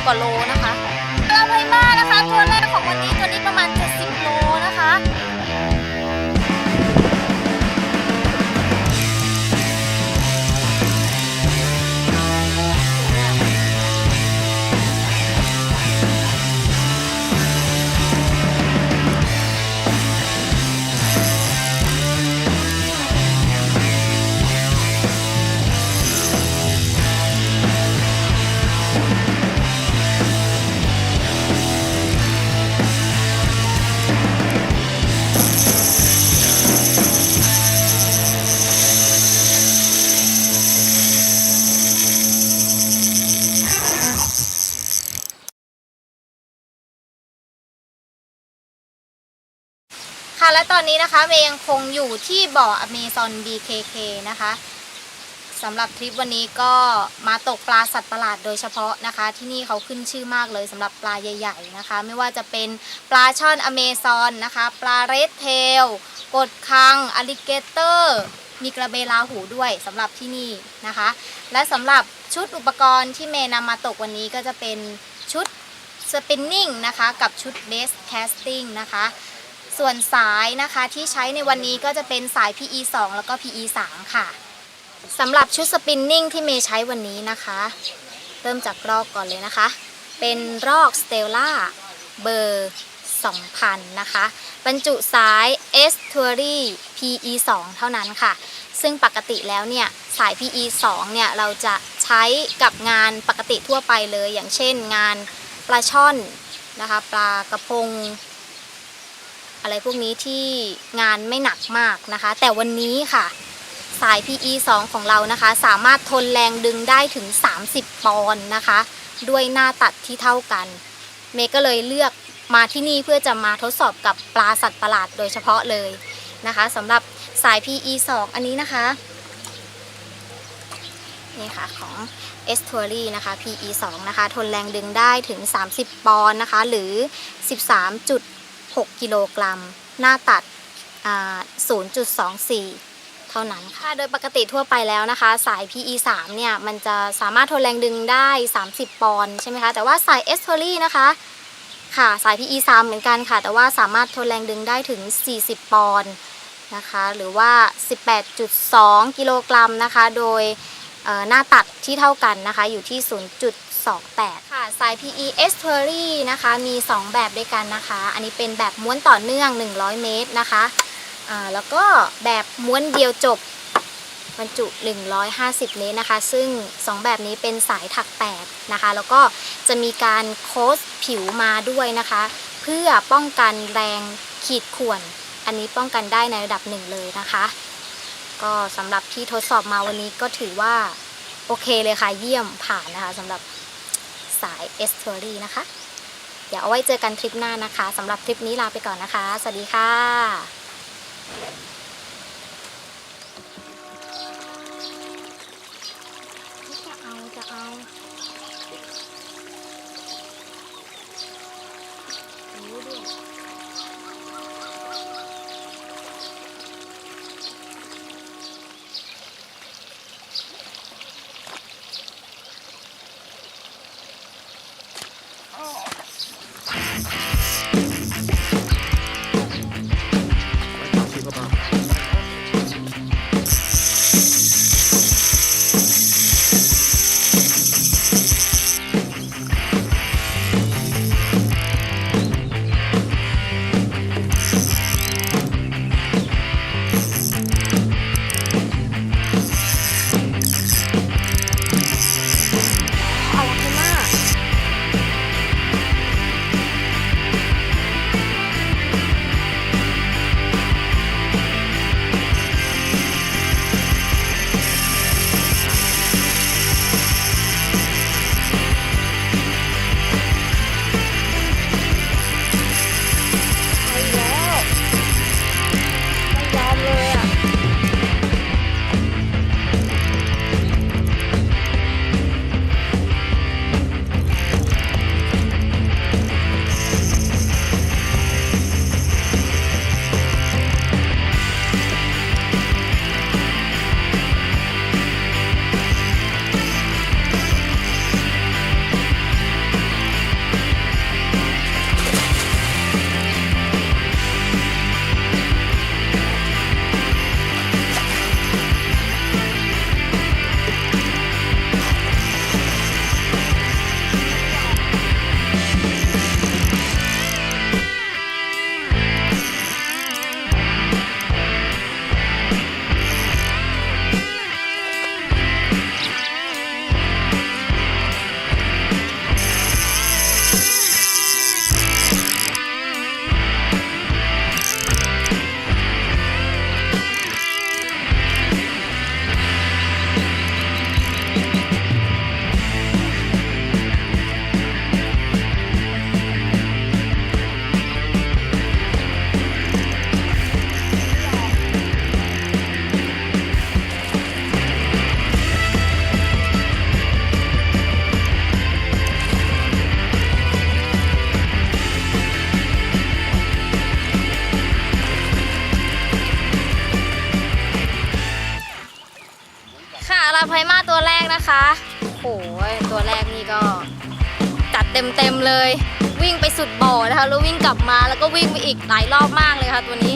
กว่าโลนะคะลาไพมานะคะตัวแรกของวันนี้ตัวนี้ประมาณ70 โลนะคะค่ะและตอนนี้นะคะเมย์ยังคงอยู่ที่บ่ออเมซอน BKK นะคะสำหรับทริปวันนี้ก็มาตกปลาสัตว์ประหลาดโดยเฉพาะนะคะที่นี่เขาขึ้นชื่อมากเลยสำหรับปลาใหญ่ๆนะคะไม่ว่าจะเป็นปลาช่อนอเมซอนนะคะปลาเรดเทลกดคังอลิเกเตอร์มีกระเบนราหูด้วยสำหรับที่นี่นะคะและสำหรับชุดอุปกรณ์ที่เมย์นำมาตกวันนี้ก็จะเป็นชุดสปินนิ่งนะคะกับชุดเบสแคสติ้งนะคะส่วนสายนะคะที่ใช้ในวันนี้ก็จะเป็นสาย PE 2 แล้วก็ PE 3 ค่ะสำหรับชุดสปินนิ่งที่เมย์ใช้วันนี้นะคะเริ่มจากรอกก่อนเลยนะคะเป็นรอกสเตลล่าเบอร์ 2000 นะคะบรรจุสาย S t o r y PE 2 เท่านั้นค่ะซึ่งปกติแล้วเนี่ยสาย PE 2 เนี่ยเราจะใช้กับงานปกติทั่วไปเลยอย่างเช่นงานปลาช่อนนะคะปลากระพงอะไรพวกนี้ที่งานไม่หนักมากนะคะแต่วันนี้ค่ะสาย PE 2 ของเรานะคะสามารถทนแรงดึงได้ถึง30 ปอนด์นะคะด้วยหน้าตัดที่เท่ากันเมย์ก็เลยเลือกมาที่นี่เพื่อจะมาทดสอบกับปลาสัตว์ประหลาดโดยเฉพาะเลยนะคะสำหรับสาย PE 2 อันนี้นะคะนี่ค่ะของ S t o r y นะคะ PE 2 นะคะทนแรงดึงได้ถึง30 ปอนด์นะคะหรือ 13.6 กิโลกรัมหน้าตัด0.24 เท่านั้นค่ะโดยปกติทั่วไปแล้วนะคะสาย PE 3 เนี่ยมันจะสามารถทนแรงดึงได้30 ปอนด์ใช่ไหมคะแต่ว่าสาย S t o r y นะคะค่ะสาย PE 3 เหมือนกันค่ะแต่ว่าสามารถทนแรงดึงได้ถึง40 ปอนด์นะคะหรือว่า 18.2 กิโลกรัมนะคะโดยหน้าตัดที่เท่ากันนะคะอยู่ที่ 0.28 ค่ะสาย PE S t o r y นะคะมี2แบบด้วยกันนะคะอันนี้เป็นแบบม้วนต่อเนื่อง100 เมตรนะคะแล้วก็แบบม้วนเดียวจบบรรจุ150 เมตรนะคะซึ่ง2แบบนี้เป็นสายถักแตกนะคะแล้วก็จะมีการโค้สผิวมาด้วยนะคะเพื่อป้องกันแรงขีดข่วนอันนี้ป้องกันได้ในระดับ1เลยนะคะก็สำหรับที่ทดสอบมาวันนี้ก็ถือว่าโอเคเลยค่ะเยี่ยมผ่านนะคะสำหรับสาย S t o r y นะคะเดี๋ยวเอาไว้เจอกันทริปหน้านะคะสำหรับทริปนี้ลาไปก่อนนะคะสวัสดีค่ะจะเอา นะคะโอ้โหตัวแรกนี่ก็จัดเต็มเลยวิ่งไปสุดบ่อนะคะแล้ววิ่งกลับมาแล้วก็วิ่งไปอีกหลายรอบมากเลยค่ะตัวนี้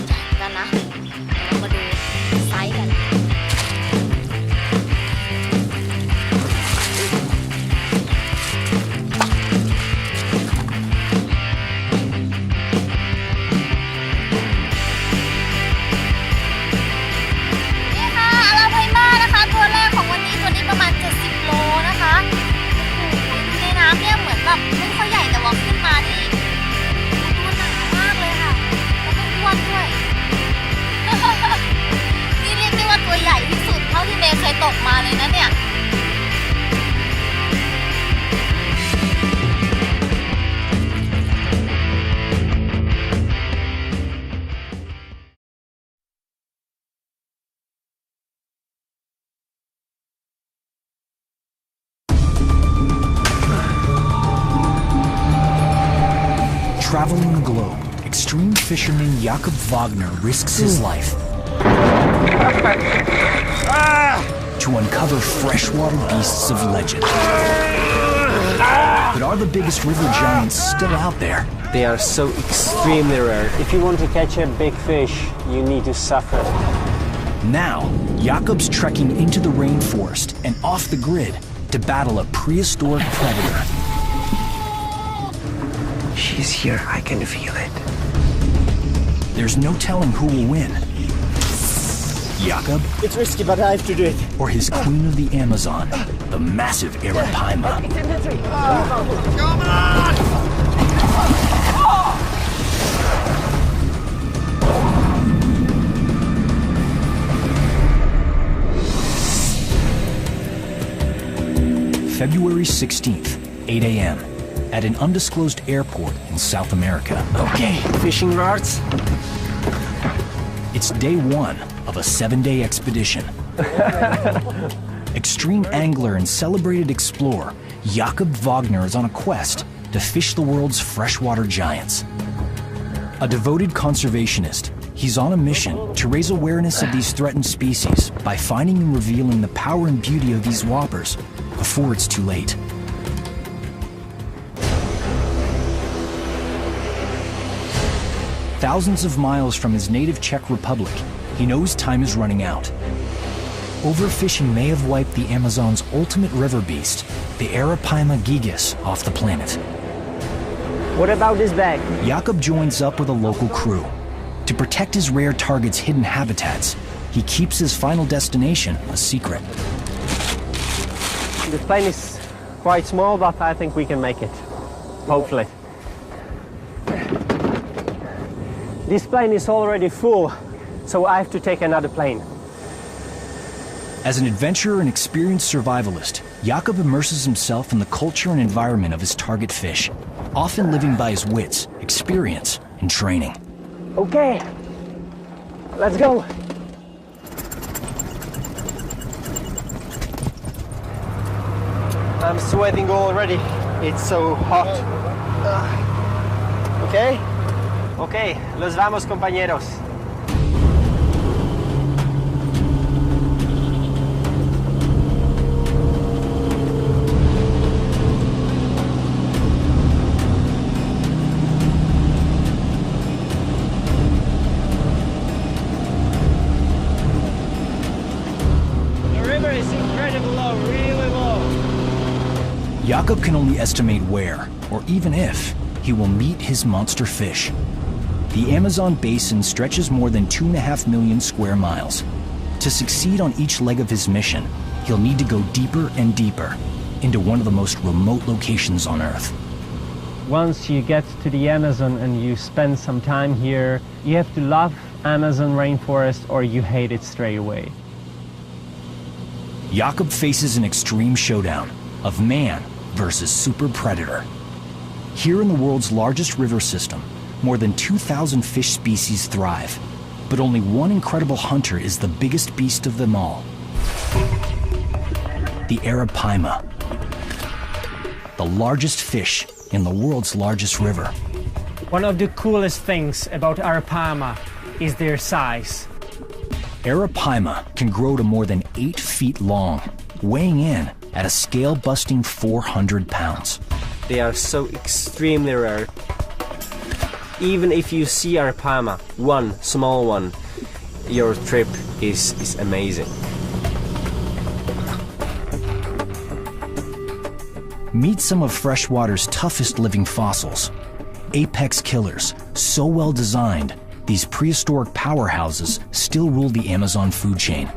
ใหญ่กันนะเรามาดูไซส์กันนี่ค่ะอาราไพม่านะคะตัวแรกของวันนี้ตัวนี้ประมาณ70 โลนะคะในน้ำเนี่ยเหมือนแบบไม่ค่อยใหญ่แต่ว่าขึ้นมานี่ตัวหนามากเลยค่ะแล้วก็อ้วนด้วย นี่เรียกได้ว่าตัวใหญ่ที่สุดเท่าที่เมย์เคยตกมาเลยนะเนี่ยTraveling the globe, extreme fisherman Jakob Wagner risks his life to uncover freshwater beasts of legend. But are the biggest river giants still out there? They are so extremely rare. If you want to catch a big fish, you need to suffer. Now, Jakob's trekking into the rainforest and off the grid to battle a prehistoric predator. She's here, I can feel it. There's no telling who will win. Jakob? It's risky, but I have to do it. Or his queen of the Amazon, the massive ARAPAIMA. Come on! February 16th, 8 a.m. at an undisclosed airport in South America. Okay, fishing rods. It's day one of a 7-day expedition. Extreme angler and celebrated explorer Jakob Wagner is on a quest to fish the world's freshwater giants. A devoted conservationist, he's on a mission to raise awareness of these threatened species by finding and revealing the power and beauty of these whoppers before it's too late. Thousands of miles from his native Czech Republic, he knows time is running out. Overfishing may have wiped the Amazon's ultimate river beast, the ARAPAIMA gigas, off the planet. What about this bag? Jakob joins up with a local crew. To protect his rare target's hidden habitats, he keeps his final destination a secret. The plane is quite small, but I think we can make it. Hopefully. This plane is already full, so I have to take another plane. As an adventurer and experienced survivalist, Jakob immerses himself in the culture and environment of his target fish, often living by his wits, experience, and training. Okay, let's go. I'm sweating already. It's so hot. Okay? Okay, los vamos, compañeros. The river is incredibly low, really low. Jakob can only estimate where, or even if, he will meet his monster fish. The Amazon basin stretches more than 2.5 million square miles. To succeed on each leg of his mission, he'll need to go deeper and deeper into one of the most remote locations on Earth. Once you get to the Amazon and you spend some time here, you have to love Amazon rainforest or you hate it straight away. Jakob faces an extreme showdown of man versus super predator. Here in the world's largest river system, more than 2,000 fish species thrive, but only one incredible hunter is the biggest beast of them all. The ARAPAIMA, the largest fish in the world's largest river. One of the coolest things about ARAPAIMA is their size. ARAPAIMA can grow to more than 8 feet long, weighing in at a scale-busting 400 pounds. They are so extremely rare. Even if you see ARAPAIMA, one small one, your trip is amazing. Meet some of freshwater's toughest living fossils. Apex killers, so well designed, these prehistoric powerhouses still rule the Amazon food chain.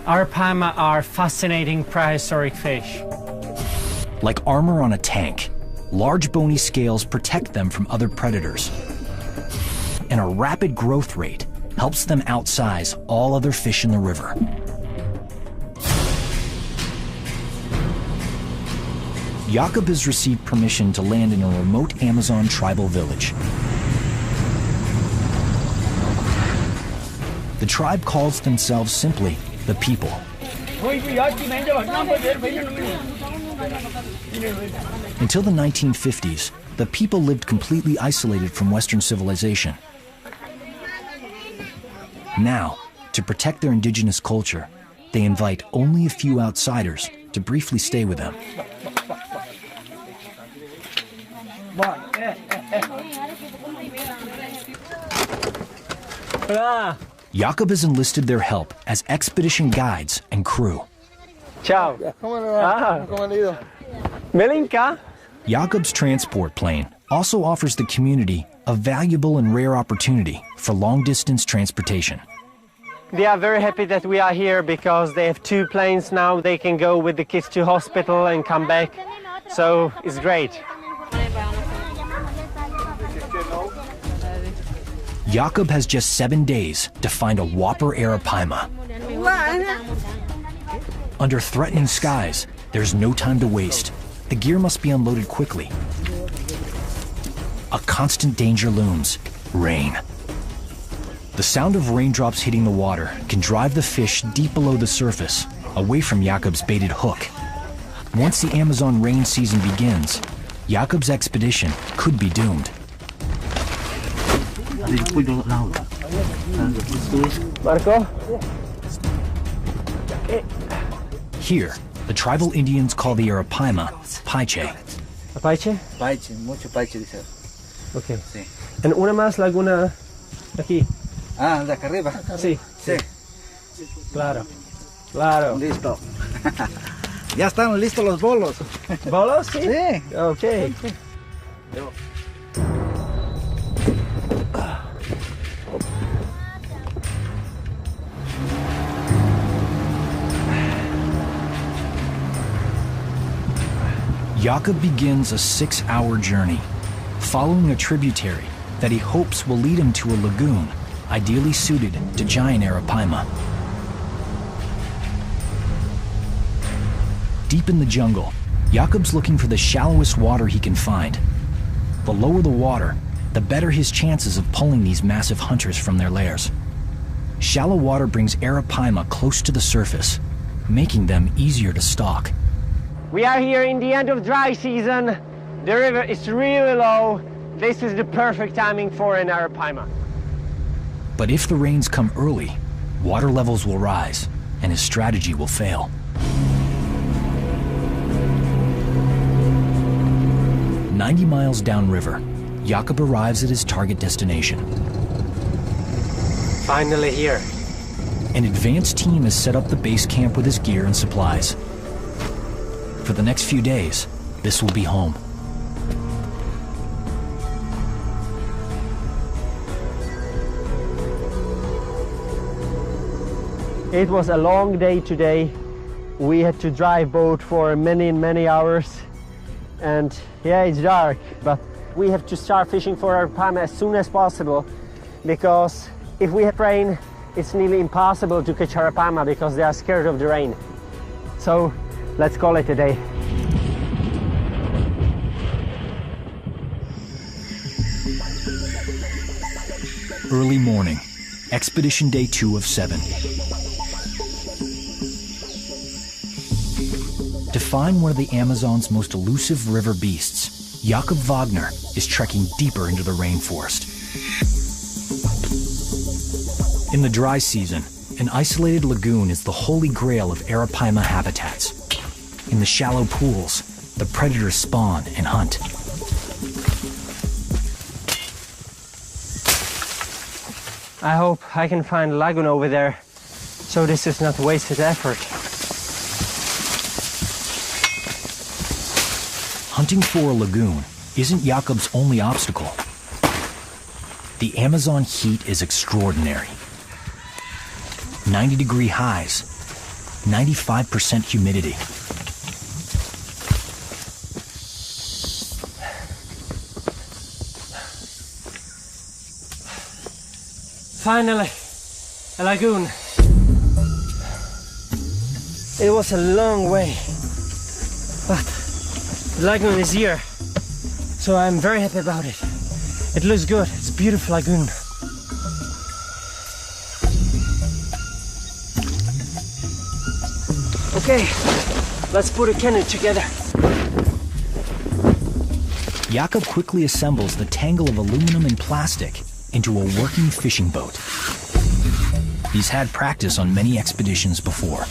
ARAPAIMA are fascinating prehistoric fish. Like armor on a tank, large bony scales protect them from other predators. And a rapid growth rate helps them outsize all other fish in the river. Jakob has received permission to land in a remote Amazon tribal village. The tribe calls themselves simply the people. Until the 1950s, the people lived completely isolated from Western civilization. Now, to protect their indigenous culture, they invite only a few outsiders to briefly stay with them. Jakob has enlisted their help as expedition guides and crew. Ciao. Melinka? Jakob's transport plane also offers the community a valuable and rare opportunity for long-distance transportation. They are very happy that we are here because they have 2 planes now. They can go with the kids to hospital and come back. So it's great. Jakob has just 7 days to find a whopper ARAPAIMA. Under threatening skies, there's no time to waste. The gear must be unloaded quickly. A constant danger looms: rain. The sound of raindrops hitting the water can drive the fish deep below the surface, away from Jakob's baited hook. Once the Amazon rain season begins, Jakob's expedition could be doomed. Marco? Here, the tribal Indians call the ARAPAIMA Paiche. Apache? Paiche, mucho paiche dice. Okay. Sí. And una más laguna aquí. Ah, de acá arriba. Sí. Sí. Claro. Claro. Listo. Ya están listos los bolos. ¿Bolos? Sí. Sí. Okay. Jakob begins a 6-hour journey, following a tributary that he hopes will lead him to a lagoon ideally suited to giant ARAPAIMA. Deep in the jungle, Jakob's looking for the shallowest water he can find. The lower the water, the better his chances of pulling these massive hunters from their lairs. Shallow water brings ARAPAIMA close to the surface, making them easier to stalk. We are here in the end of dry season. The river is really low. This is the perfect timing for an ARAPAIMA. But if the rains come early, water levels will rise and his strategy will fail. "90 miles downriver, Jakob arrives at his target destination. Finally here. An advanced team has set up the base camp with his gear and supplies. For the next few days, this will be home. It was a long day today. We had to drive boat for many hours. And yeah, it's dark, but we have to start fishing for ARAPAIMA as soon as possible, because if we have rain, it's nearly impossible to catch ARAPAIMA because they are scared of the rain. So let's call it a day. Early morning, expedition day 2 of 7. To find one of the Amazon's most elusive river beasts, Jakob Wagner is trekking deeper into the rainforest. In the dry season, An isolated lagoon is the holy grail of ARAPAIMA habitats. In the shallow pools, the predators spawn and hunt. I hope I can find a lagoon over there, so this is not wasted effort. Hunting for a lagoon isn't Jakob's only obstacle. The Amazon heat is extraordinary. 90-degree highs, 95% humidity. Finally, a lagoon. It was a long way, but the lagoon is here, so I'm very happy about it. It looks good. It's a beautiful lagoon. Okay, let's put a canoe together. Jakob quickly assembles the tangle of aluminum and plastic into a working fishing boat. He's had practice on many expeditions before.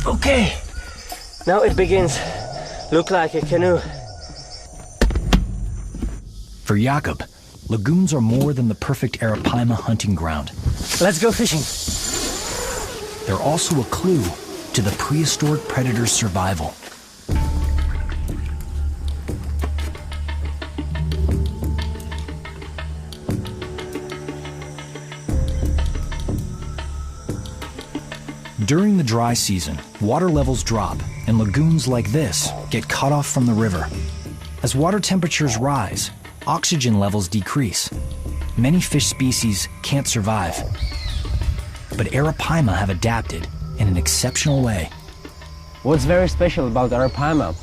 Okay, now it begins. Look like a canoe. For Jakob, lagoons are more than the perfect ARAPAIMA hunting ground. Let's go fishing. They're also a clue to the prehistoric predator's survival. During the dry season, water levels drop, and lagoons like this get cut off from the river. As water temperatures rise, oxygen levels decrease. Many fish species can't survive. But ARAPAIMA have adapted in an exceptional way. What's very special about ARAPAIMA,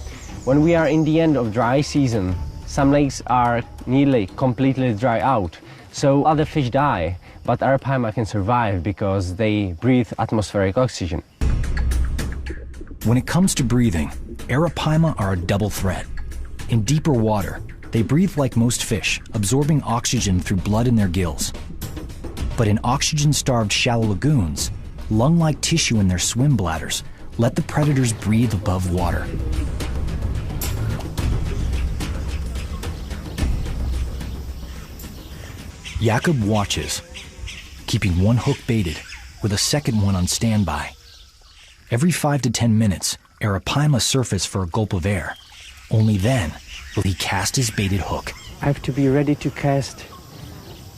when we are in the end of dry season, some lakes are nearly completely dry out, so other fish die. But ARAPAIMA can survive because they breathe atmospheric oxygen. When it comes to breathing, ARAPAIMA are a double threat. In deeper water, they breathe like most fish, absorbing oxygen through blood in their gills. But in oxygen-starved shallow lagoons, lung-like tissue in their swim bladders let the predators breathe above water. Jakob watches, keeping one hook baited with a second one on standby. Every 5 to 10 minutes, ARAPAIMA surface for a gulp of air. Only then will he cast his baited hook. I have to be ready to cast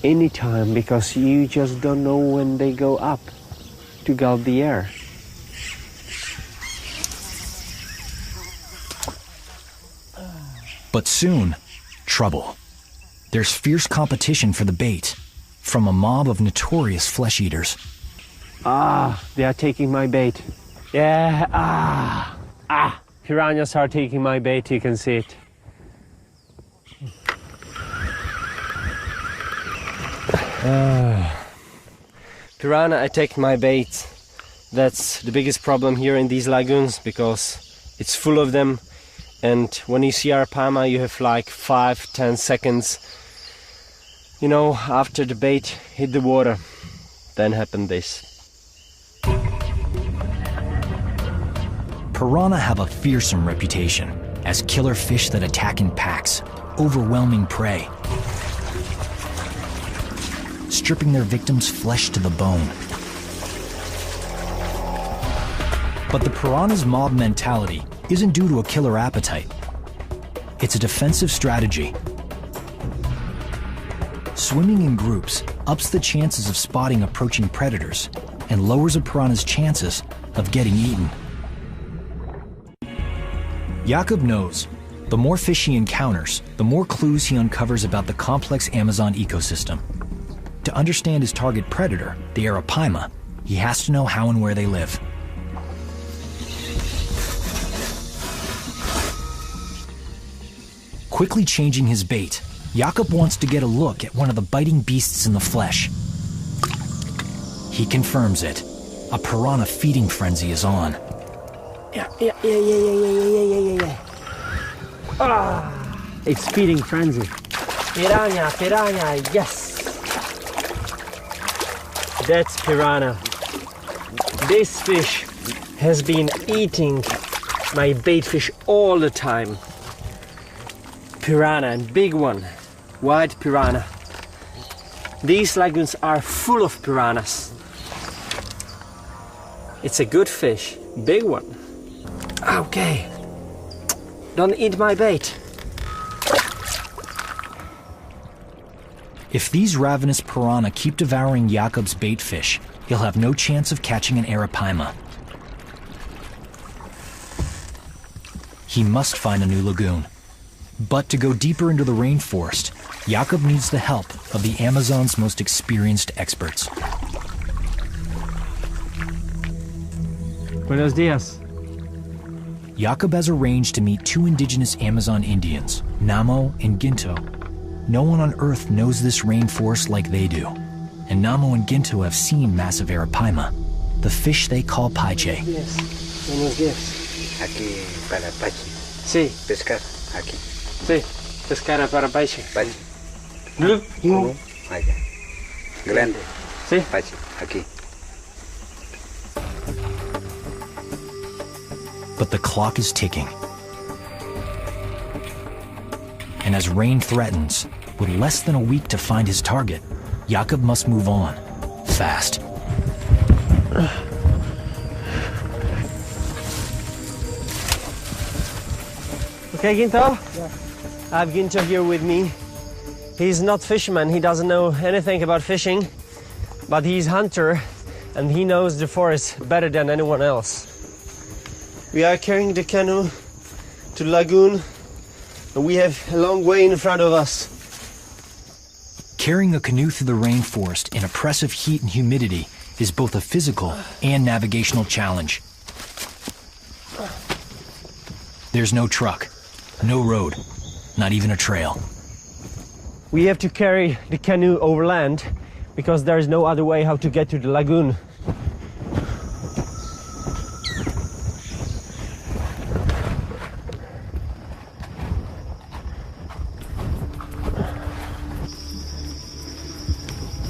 anytime because you just don't know when they go up to gulp the air. But soon, trouble. There's fierce competition for the bait from a mob of notorious flesh eaters. They are taking my bait. Yeah, piranhas are taking my bait, you can see it. Piranha attacked my bait. That's the biggest problem here in these lagoons because it's full of them. And when you see ARAPAIMA, you have like 5-10 seconds, you know, after the bait hit the water. Then happened this. Piranha have a fearsome reputation as killer fish that attack in packs, overwhelming prey, stripping their victims' flesh to the bone. But the piranha's mob mentality isn't due to a killer appetite. It's a defensive strategy. Swimming in groups ups the chances of spotting approaching predators and lowers a piranha's chances of getting eaten. Jakob knows the more fish he encounters, the more clues he uncovers about the complex Amazon ecosystem. To understand his target predator, the ARAPAIMA, he has to know how and where they live. Quickly changing his bait, Jakob wants to get a look at one of the biting beasts in the flesh. He confirms it. A piranha feeding frenzy is on. Yeah. It's feeding frenzy. Piranha, yes. That's piranha. This fish has been eating my bait fish all the time. Piranha, and big one, white piranha. These lagoons are full of piranhas. It's a good fish, big one. Okay, don't eat my bait. If these ravenous piranha keep devouring Jakob's bait fish, he'll have no chance of catching an ARAPAIMA. He must find a new lagoon. But to go deeper into the rainforest, Jakob needs the help of the Amazon's most experienced experts. Buenos dias. Jakob has arranged to meet two indigenous Amazon Indians, Namo and Ginto. No one on Earth knows this rainforest like they do. And Namo and Ginto have seen massive ARAPAIMA, the fish they call paiche. Yes, buenos dias. Aquí para Pachi. Sí, Pescar. Aquí. sí, pescar para paiche. Pachi. No. Uno. Allá. Grande. Sí. Pachi. Aquí. But the clock is ticking. And as rain threatens, with less than a week to find his target, Jakob must move on, fast. Okay, Ginto? Yeah. I have Ginto here with me. He's not fisherman, he doesn't know anything about fishing, but he's hunter and he knows the forest better than anyone else. We are carrying the canoe to the lagoon and we have a long way in front of us. Carrying a canoe through the rainforest in oppressive heat and humidity is both a physical and navigational challenge. There's no truck, no road, not even a trail. We have to carry the canoe overland because there is no other way how to get to the lagoon.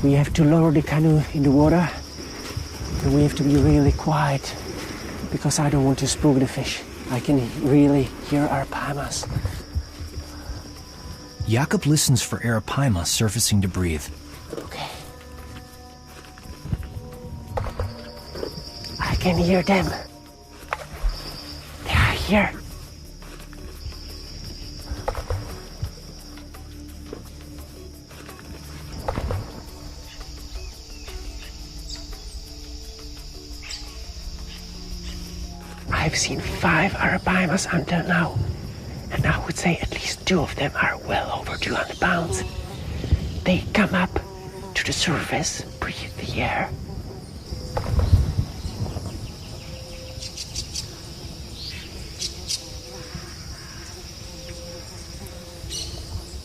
We have to lower the canoe in the water and we have to be really quiet because I don't want to spook the fish. I can really hear ARAPAIMAs. Jakob listens for ARAPAIMA surfacing to breathe. Okay. I can hear them. They are here. I've seen 5 ARAPAIMAs until now, and I would say at least 2 of them are well over 200 pounds. They come up to the surface, breathe the air.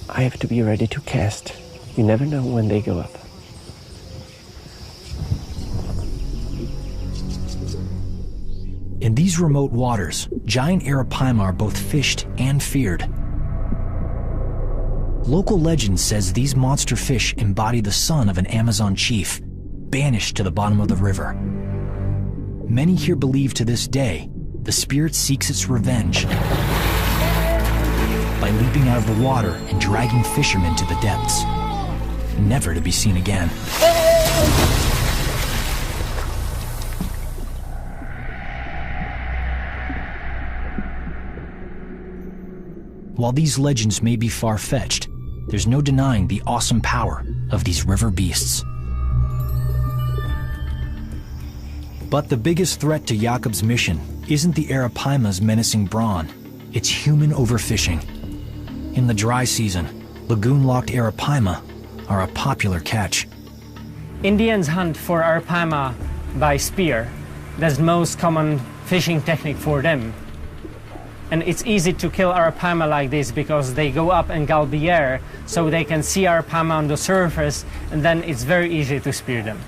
I have to be ready to cast. You never know when they go up. In these remote waters, giant ARAPAIMA are both fished and feared. Local legend says these monster fish embody the son of an Amazon chief, banished to the bottom of the river. Many here believe to this day the spirit seeks its revenge by leaping out of the water and dragging fishermen to the depths, never to be seen again. While these legends may be far-fetched, there's no denying the awesome power of these river beasts. But the biggest threat to Jakob's mission isn't the ARAPAIMA's menacing brawn, it's human overfishing. In the dry season, lagoon-locked ARAPAIMA are a popular catch. Indians hunt for ARAPAIMA by spear. That's the most common fishing technique for them. And it's easy to kill ARAPAIMA like this because they go up and gulp the air, so they can see ARAPAIMA on the surface, and then it's very easy to spear them.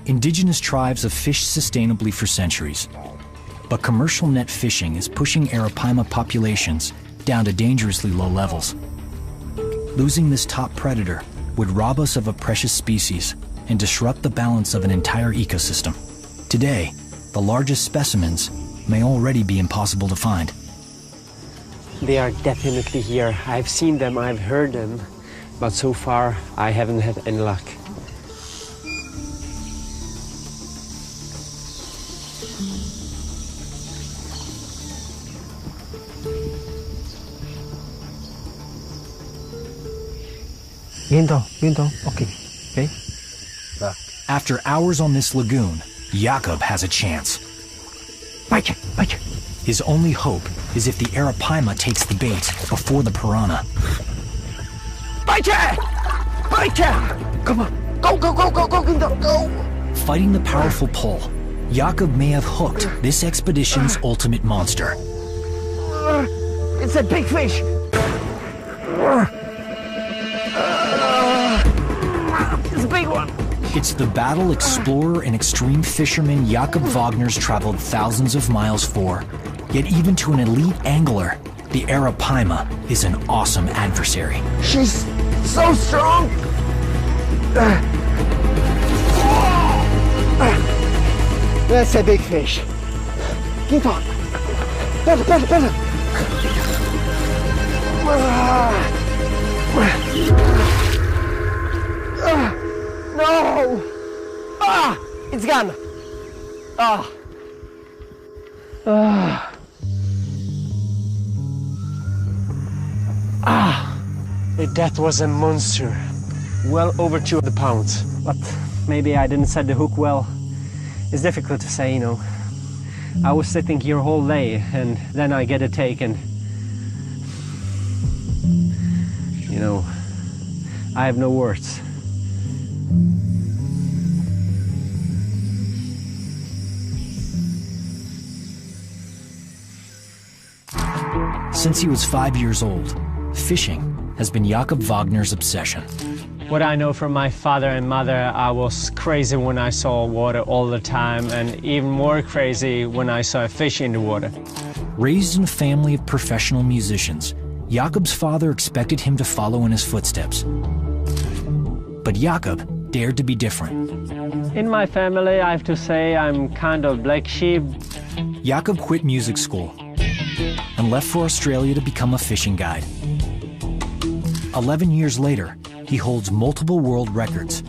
Indigenous tribes have fished sustainably for centuries, but commercial net fishing is pushing ARAPAIMA populations down to dangerously low levels. Losing this top predator would rob us of a precious species and disrupt the balance of an entire ecosystem. Today, the largest specimens may already be impossible to find. They are definitely here. I've seen them, I've heard them, but so far I haven't had any luck. Okay. After hours on this lagoon, Jakob has a chance. His only hope is if the ARAPAIMA takes the bait before the piranha. Come on, go! Fighting the powerful pull, Jakob may have hooked this expedition's ultimate monster. It's a big fish! It's a big one! It's the battle explorer and extreme fisherman Jakob Wagner's traveled thousands of miles for. Yet even to an elite angler, the ARAPAIMA is an awesome adversary. She's so strong! That's a big fish. Keep on. Better. No! It's gone. That was a monster. Well over 200 pounds. But maybe I didn't set the hook well. It's difficult to say, you know. I was sitting here all day and then I get a take and... You know, I have no words. Since he was 5 years old, fishing has been Jakob Wagner's obsession. What I know from my father and mother, I was crazy when I saw water all the time, and even more crazy when I saw a fish in the water. Raised in a family of professional musicians, Jakob's father expected him to follow in his footsteps. But Jakob dared to be different. In my family, I have to say I'm kind of black sheep. Jakob quit music school and left for Australia to become a fishing guide. 11 years later, he holds multiple world records.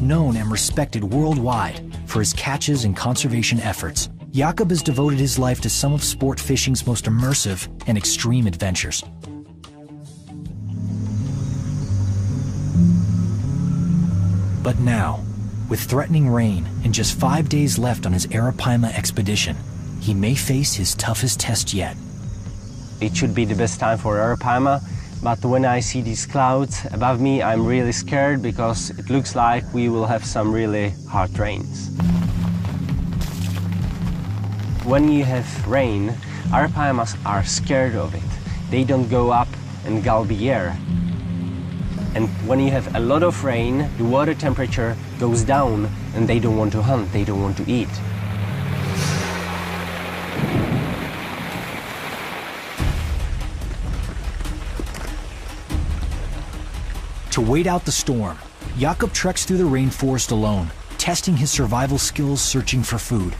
Known and respected worldwide for his catches and conservation efforts, Jakob has devoted his life to some of sport fishing's most immersive and extreme adventures. But now, with threatening rain and just 5 days left on his ARAPAIMA expedition, he may face his toughest test yet. It should be the best time for ARAPAIMA, but when I see these clouds above me, I'm really scared because it looks like we will have some really hard rains. When you have rain, ARAPAIMAs are scared of it. They don't go up and gulp the air. And when you have a lot of rain, the water temperature goes down and they don't want to hunt, they don't want to eat. To wait out the storm, Jakob treks through the rainforest alone, testing his survival skills searching for food.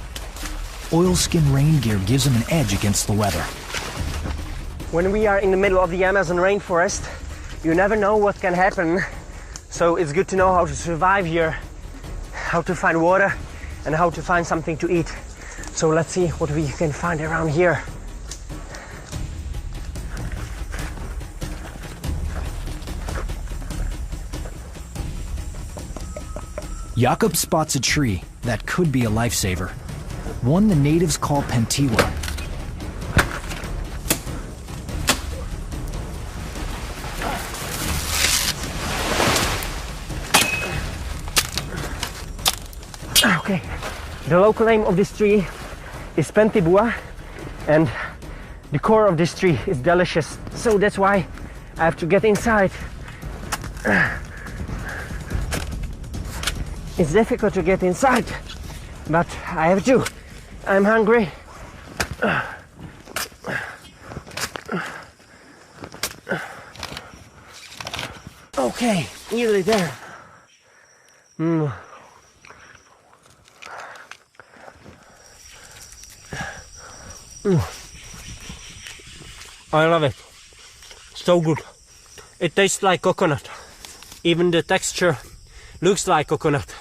Oilskin rain gear gives him an edge against the weather. When we are in the middle of the Amazon rainforest, you never know what can happen. So it's good to know how to survive here, how to find water, and how to find something to eat. So let's see what we can find around here. Jakob spots a tree that could be a lifesaver, one the natives call Pentiwa. Okay, the local name of this tree is Pentibua, and the core of this tree is delicious, so that's why I have to get inside. It's difficult to get inside, but I have to. I'm hungry. Okay, nearly there. I love it. So good. It tastes like coconut. Even the texture looks like coconut.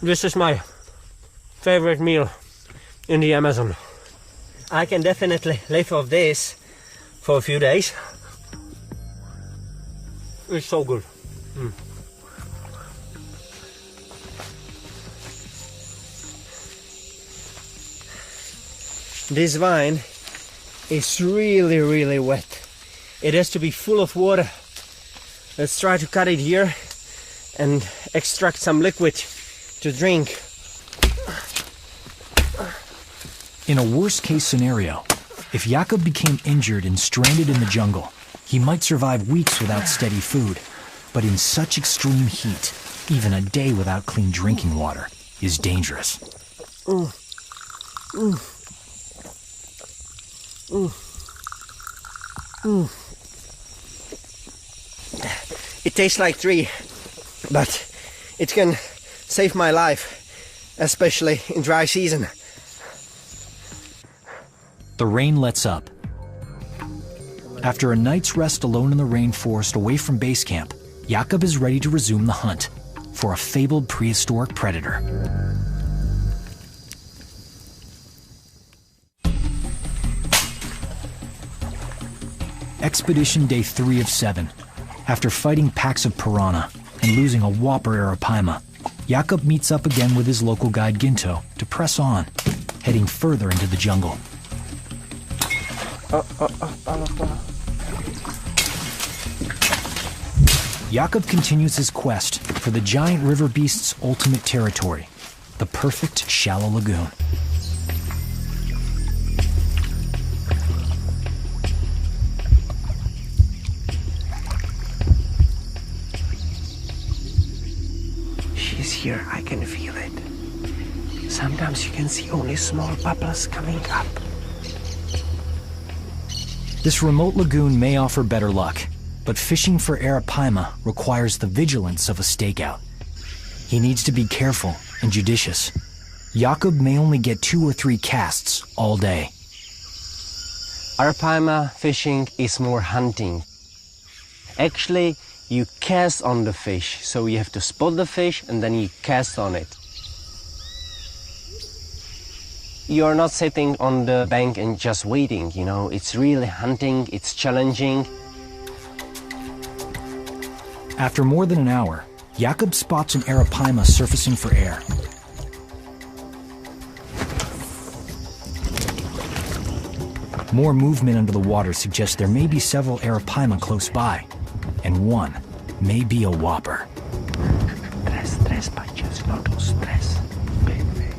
This is my favorite meal in the Amazon. I can definitely live off this for a few days. It's so good. This vine is really wet. It has to be full of water. Let's try to cut it here and extract some liquid to drink. In a worst-case scenario, if Jakob became injured and stranded in the jungle, he might survive weeks without steady food. But in such extreme heat, even a day without clean drinking water is dangerous. It tastes like tree, but it can save my life, especially in dry season. The rain lets up. After a night's rest alone in the rainforest away from base camp, Jakob is ready to resume the hunt for a fabled prehistoric predator. Expedition day 3 of 7. After fighting packs of piranha and losing a whopper ARAPAIMA, Jakob meets up again with his local guide Ginto to press on, heading further into the jungle. Jakob continues his quest for the giant river beast's ultimate territory, the perfect shallow lagoon. She's here, I can feel it. Sometimes you can see only small bubbles coming up. This remote lagoon may offer better luck, but fishing for ARAPAIMA requires the vigilance of a stakeout. He needs to be careful and judicious. Jakob may only get 2 or 3 casts all day. ARAPAIMA fishing is more hunting. Actually, you cast on the fish, so you have to spot the fish and then you cast on it. You're not sitting on the bank and just waiting, you know, it's really hunting, it's challenging. After more than an hour, Jakob spots an ARAPAIMA surfacing for air. More movement under the water suggests there may be several ARAPAIMA close by, and one may be a whopper. Tres panchos, no dos, tres. Big fish.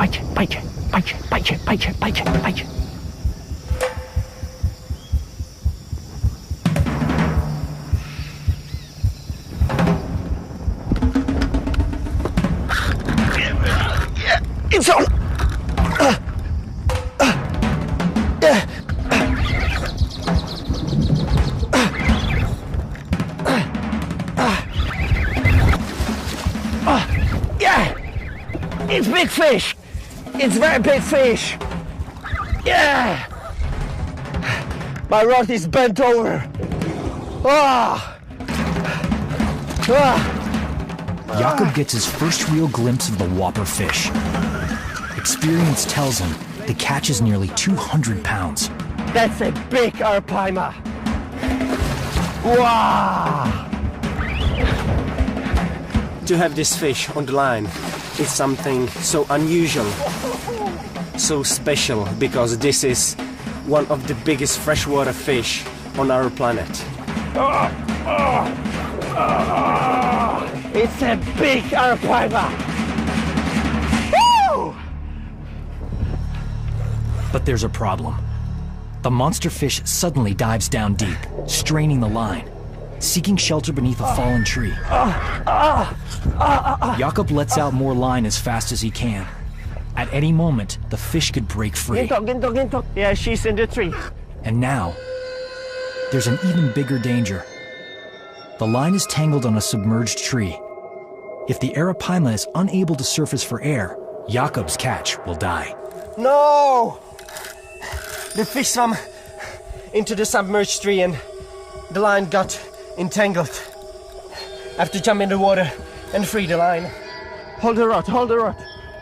Bite. It's on! Yeah! It's big fish! It's very big fish! Yeah! My rod is bent over! Ah! Ah! Jakob gets his first real glimpse of the whopper fish. Experience tells him the catch is nearly 200 pounds. That's a big ARAPAIMA! Wow! To have this fish on the line is something so unusual, so special, because this is one of the biggest freshwater fish on our planet. It's a big ARAPAIMA! Woo! But there's a problem. The monster fish suddenly dives down deep, straining the line, seeking shelter beneath a fallen tree. Jakob lets out more line as fast as he can. At any moment, the fish could break free. Ginto. Yeah, she's in the tree. And now, there's an even bigger danger. The line is tangled on a submerged tree. If the Arapaima is unable to surface for air, Jakob's catch will die. No! The fish swam into the submerged tree and the line got entangled. I have to jump in the water and free the line. Hold the rod, hold the rod,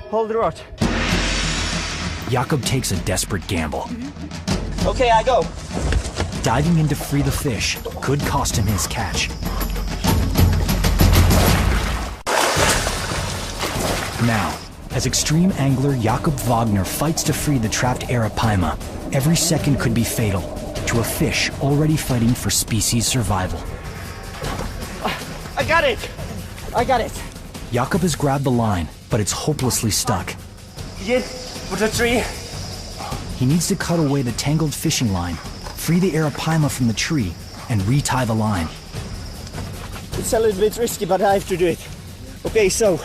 hold the rod. Jakob takes a desperate gamble. Okay, I go. Diving in to free the fish could cost him his catch. Now, as extreme angler Jakob Wagner fights to free the trapped Arapaima, every second could be fatal to a fish already fighting for species survival. I got it! I got it! Jakob has grabbed the line, but it's hopelessly stuck. Get with the tree. He needs to cut away the tangled fishing line, free the Arapaima from the tree, and retie the line. It's a little bit risky, but I have to do it. Okay, so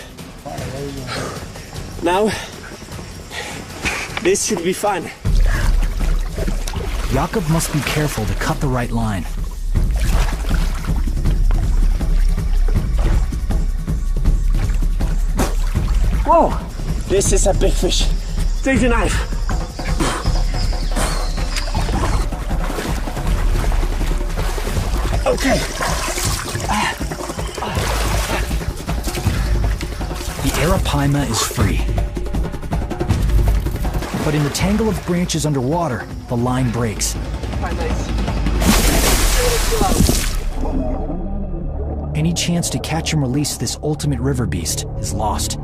now this should be fun. Jakob must be careful to cut the right line. Whoa! This is a big fish. Take the knife. Okay. The Arapaima is free. But in the tangle of branches underwater, the line breaks. Any chance to catch and release this ultimate river beast is lost.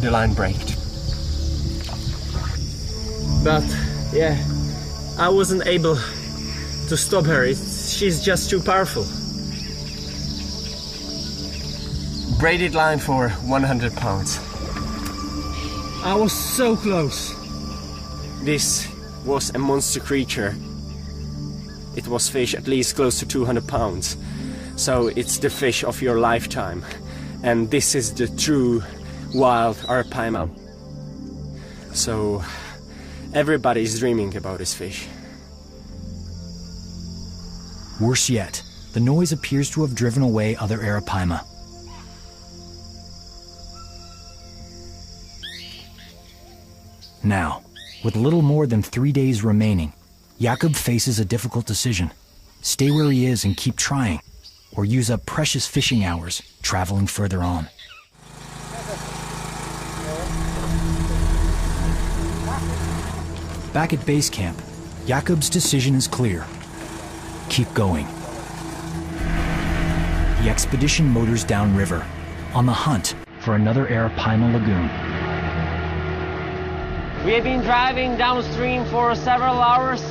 The line braked. But yeah, I wasn't able to stop her. She's just too powerful. Braided line for 100 pounds. I was so close. This was a monster creature. It was fish at least close to 200 pounds. So it's the fish of your lifetime. And this is the true wild Arapaima. So everybody's dreaming about this fish. Worse yet, the noise appears to have driven away other Arapaima. Now, with little more than 3 days remaining, Jakob faces a difficult decision. Stay where he is and keep trying, or use up precious fishing hours traveling further on. Back at base camp, Jakob's decision is clear. Keep going. The expedition motors downriver, on the hunt for another Arapaima lagoon. We have been driving downstream for several hours,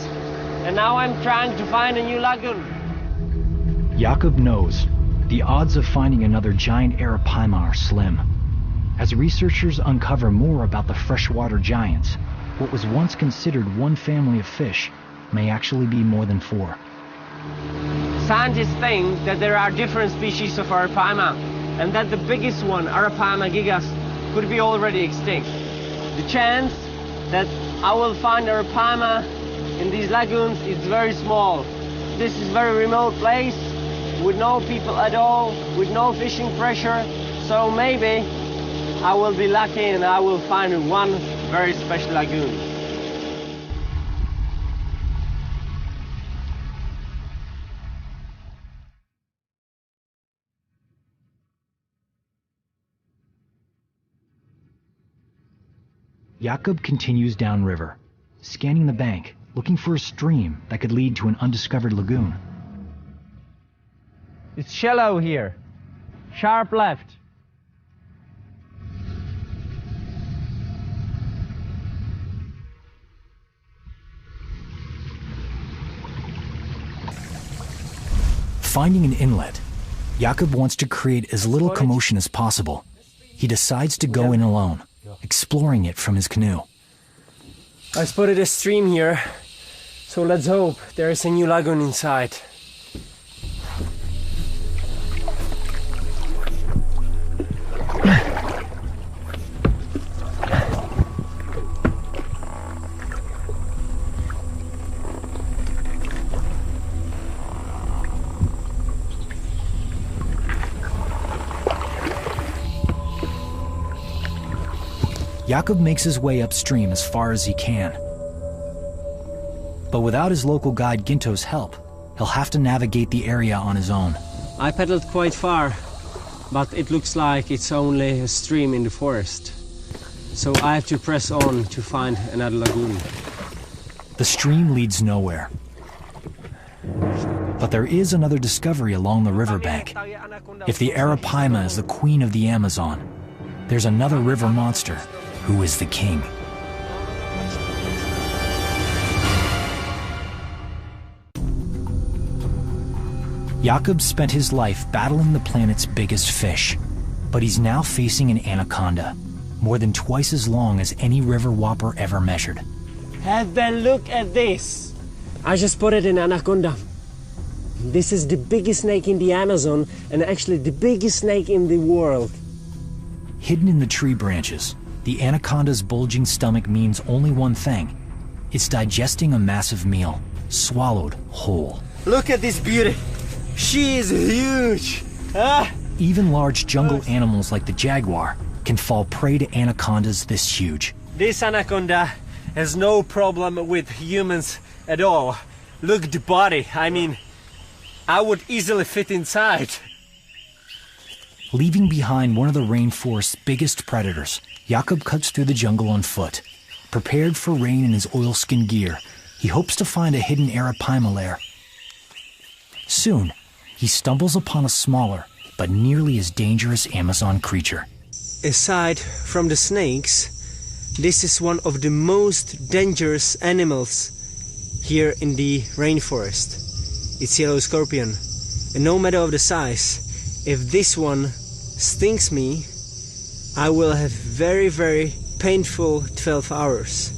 and now I'm trying to find a new lagoon. Jakob knows the odds of finding another giant Arapaima are slim. As researchers uncover more about the freshwater giants, what was once considered one family of fish may actually be more than 4. Scientists think that there are different species of Arapaima, and that the biggest one, Arapaima gigas, could be already extinct. The chance that I will find Arapaima in these lagoons is very small. This is a very remote place, with no people at all, with no fishing pressure, so maybe I will be lucky and I will find one very special lagoon. Jakob continues downriver, scanning the bank, looking for a stream that could lead to an undiscovered lagoon. It's shallow here. Sharp left. Finding an inlet, Jakob wants to create as little commotion as possible. He decides to go in alone, exploring it from his canoe. I spotted a stream here, so let's hope there is a new lagoon inside. Jakob makes his way upstream as far as he can. But without his local guide Ginto's help, he'll have to navigate the area on his own. I paddled quite far, but it looks like it's only a stream in the forest. So I have to press on to find another lagoon. The stream leads nowhere. But there is another discovery along the riverbank. If the ARAPAIMA is the queen of the Amazon, there's another river monster who is the king. Jakob spent his life battling the planet's biggest fish, but he's now facing an anaconda, more than twice as long as any river whopper ever measured. Have a look at this! I just spotted an anaconda. This is the biggest snake in the Amazon and actually the biggest snake in the world. Hidden in the tree branches, the anaconda's bulging stomach means only one thing. It's digesting a massive meal, swallowed whole. Look at this beauty! She is huge! Even large jungle animals like the jaguar can fall prey to anacondas this huge. This anaconda has no problem with humans at all. Look at the body, I mean, I would easily fit inside. Leaving behind one of the rainforest's biggest predators, Jakob cuts through the jungle on foot. Prepared for rain in his oilskin gear, he hopes to find a hidden ARAPAIMA lair. Soon, he stumbles upon a smaller, but nearly as dangerous Amazon creature. Aside from the snakes, this is one of the most dangerous animals here in the rainforest. It's yellow scorpion, and no matter of the size, if this one stings me, I will have very, very painful 12 hours.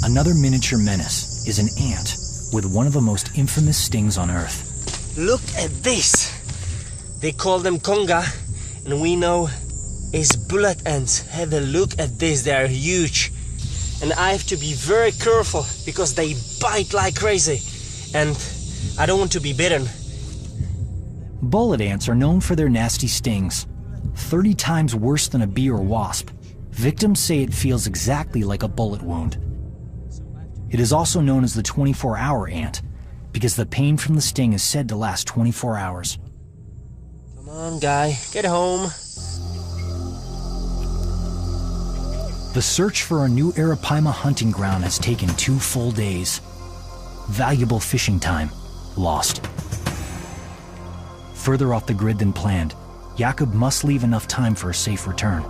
Another miniature menace is an ant with one of the most infamous stings on Earth. Look at this! They call them conga, and we know is bullet ants. Have a look at this, they are huge. And I have to be very careful because they bite like crazy. And I don't want to be bitten. Bullet ants are known for their nasty stings, 30 times worse than a bee or wasp. Victims say it feels exactly like a bullet wound. It is also known as the 24-hour ant because the pain from the sting is said to last 24 hours. Come on, guy, get home. The search for a new ARAPAIMA hunting ground has taken 2 full days. Valuable fishing time lost. Further off the grid than planned, Jakob must leave enough time for a safe return.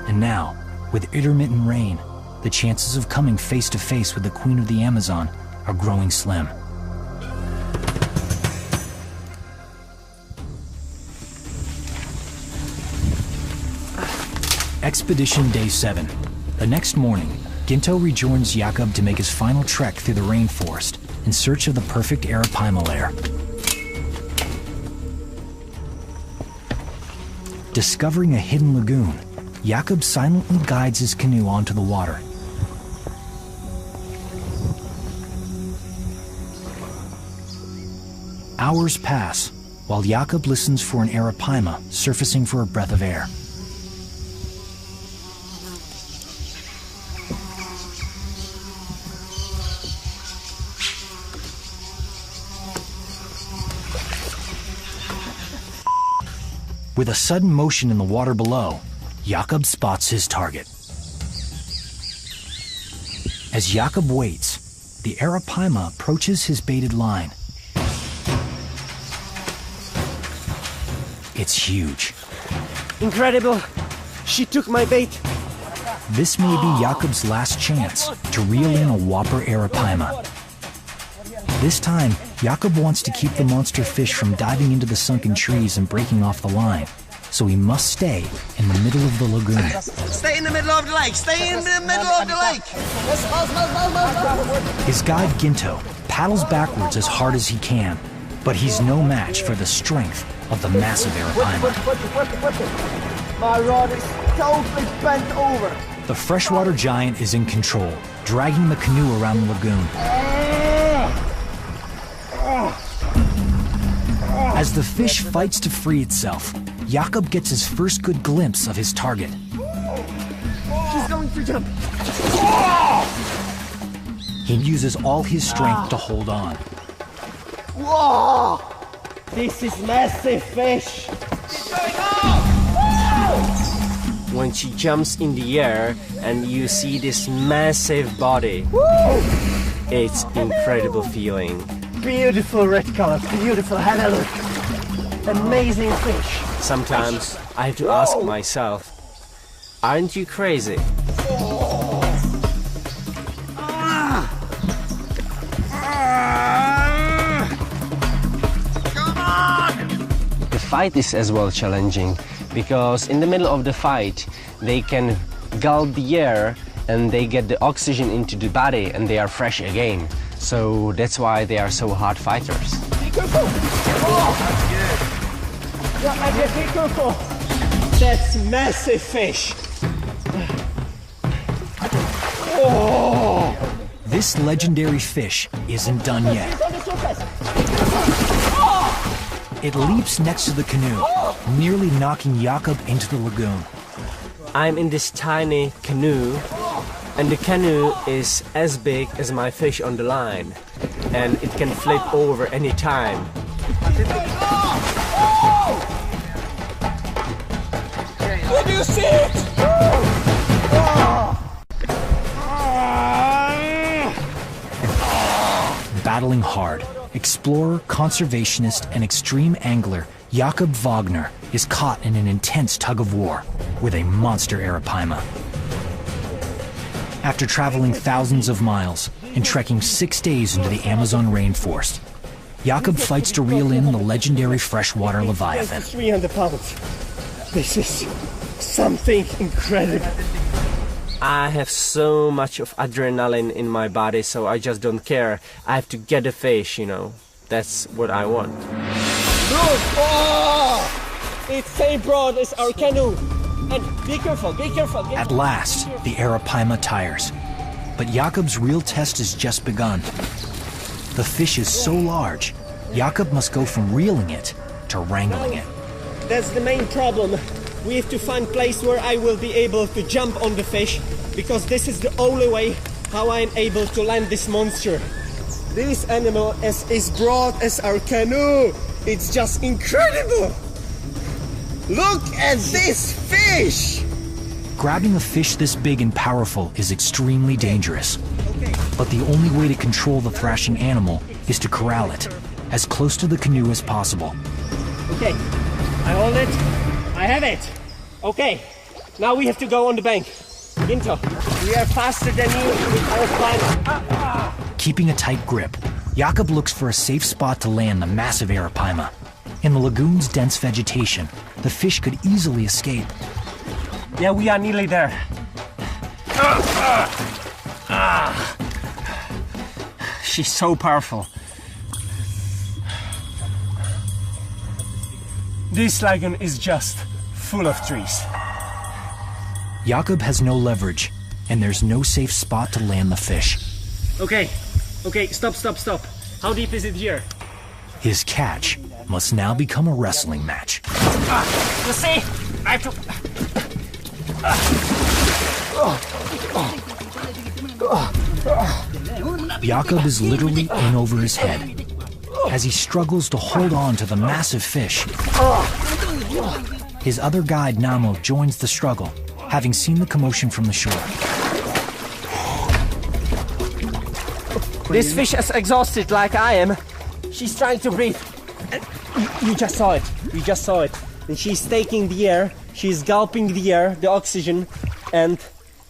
And now, with intermittent rain, the chances of coming face to face with the Queen of the Amazon are growing slim. Expedition Day 7. The next morning, Ginto rejoins Jakob to make his final trek through the rainforest in search of the perfect ARAPAIMA lair. Discovering a hidden lagoon, Jakob silently guides his canoe onto the water. Hours pass while Jakob listens for an ARAPAIMA surfacing for a breath of air. With a sudden motion in the water below, Jakob spots his target. As Jakob waits, the ARAPAIMA approaches his baited line. It's huge. Incredible! She took my bait. This may be Jakob's last chance to reel in a whopper ARAPAIMA. This time, Jakob wants to keep the monster fish from diving into the sunken trees and breaking off the line, so he must stay in the middle of the lagoon. Stay in the middle of the lake! Stay in the middle of the lake! His guide Ginto paddles backwards as hard as he can, but he's no match for the strength of the massive ARAPAIMA. My rod is totally bent over. The freshwater giant is in control, dragging the canoe around the lagoon. As the fish fights to free itself, Jakob gets his first good glimpse of his target. She's going to jump. He uses all his strength to hold on. Whoa! This is massive fish. When she jumps in the air and you see this massive body, it's incredible feeling. Beautiful red color, beautiful. Have a look. Amazing fish. Sometimes I have to ask myself, aren't you crazy? The fight is as well challenging because in the middle of the fight they can gulp the air and they get the oxygen into the body and they are fresh again. So that's why they are so hard fighters. Be careful! Oh. Yeah, be careful! That's massive fish! Oh. This legendary fish isn't done yet. It leaps next to the canoe, nearly knocking Jakob into the lagoon. I'm in this tiny canoe, and the canoe is as big as my fish on the line, and it can flip over any time. Did you see it? Battling hard, explorer, conservationist, and extreme angler Jakob Wagner is caught in an intense tug-of-war with a monster ARAPAIMA. After traveling thousands of miles and trekking 6 days into the Amazon rainforest, Jakob fights to reel in the legendary freshwater leviathan. 300 pounds. This is something incredible. I have so much of adrenaline in my body, so I just don't care. I have to get a fish, you know. That's what I want. Look! Oh! It's same broad as our canoe. And be careful, be careful. At last, the ARAPAIMA tires. But Jakob's real test has just begun. The fish is so large, Jakob must go from reeling it to wrangling it. That's the main problem. We have to find a place where I will be able to jump on the fish, because this is the only way how I'm able to land this monster. This animal is as broad as our canoe. It's just incredible. Look at this fish! Grabbing a fish this big and powerful is extremely dangerous. But the only way to control the thrashing animal is to corral it as close to the canoe as possible. Okay, I hold it. I have it. Okay, now we have to go on the bank. Ginto, we are faster than you with our climb. Keeping a tight grip, Jakob looks for a safe spot to land the massive ARAPAIMA. In the lagoon's dense vegetation, the fish could easily escape. Yeah, we are nearly there. She's so powerful. This lagoon is just full of trees. Jakob has no leverage, and there's no safe spot to land the fish. Okay, stop. How deep is it here? His catch must now become a wrestling match. You see? I have to... Jakob is literally in over his head as he struggles to hold on to the massive fish. His other guide, Namo, joins the struggle, having seen the commotion from the shore. This fish is exhausted like I am. She's trying to breathe. You just saw it. And she's taking the air. She's gulping the air, the oxygen, and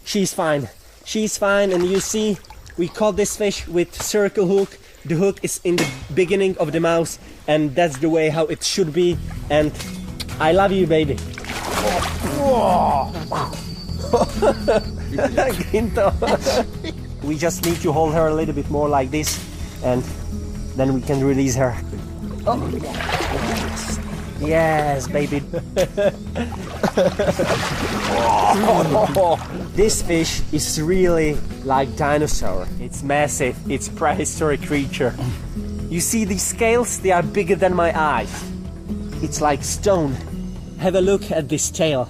she's fine. She's fine, and you see, we caught this fish with circle hook. The hook is in the beginning of the mouth, and that's the way how it should be. And I love you, baby. We just need to hold her a little bit more like this, and then we can release her. Yes, baby. This fish is really like dinosaur. It's massive. It's prehistoric creature. You see these scales? They are bigger than my eyes. It's like stone. Have a look at this tail.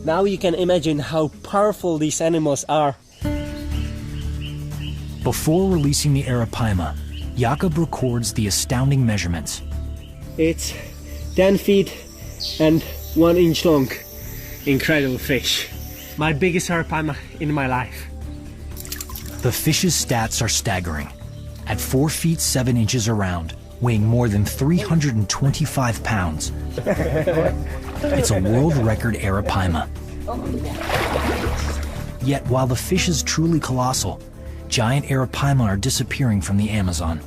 Now you can imagine how powerful these animals are. Before releasing the Arapaima, Jakob records the astounding measurements. It's 10 feet and 1 inch long. Incredible fish. My biggest Arapaima in my life. The fish's stats are staggering. At 4 feet 7 inches around, weighing more than 325 pounds. It's a world record Arapaima. Yet while the fish is truly colossal, giant Arapaima are disappearing from the Amazon.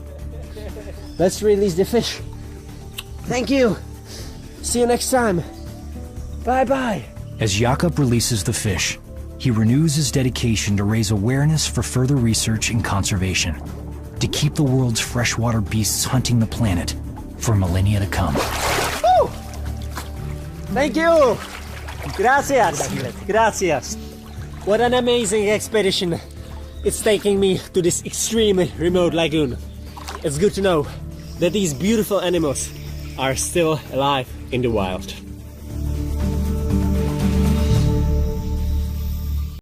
Let's release the fish. Thank you. See you next time. Bye bye. As Jakob releases the fish, he renews his dedication to raise awareness for further research and conservation, to keep the world's freshwater beasts hunting the planet for millennia to come. Woo! Thank you. Gracias. Gracias. What an amazing expedition. It's taking me to this extremely remote lagoon. It's good to know that these beautiful animals are still alive in the wild.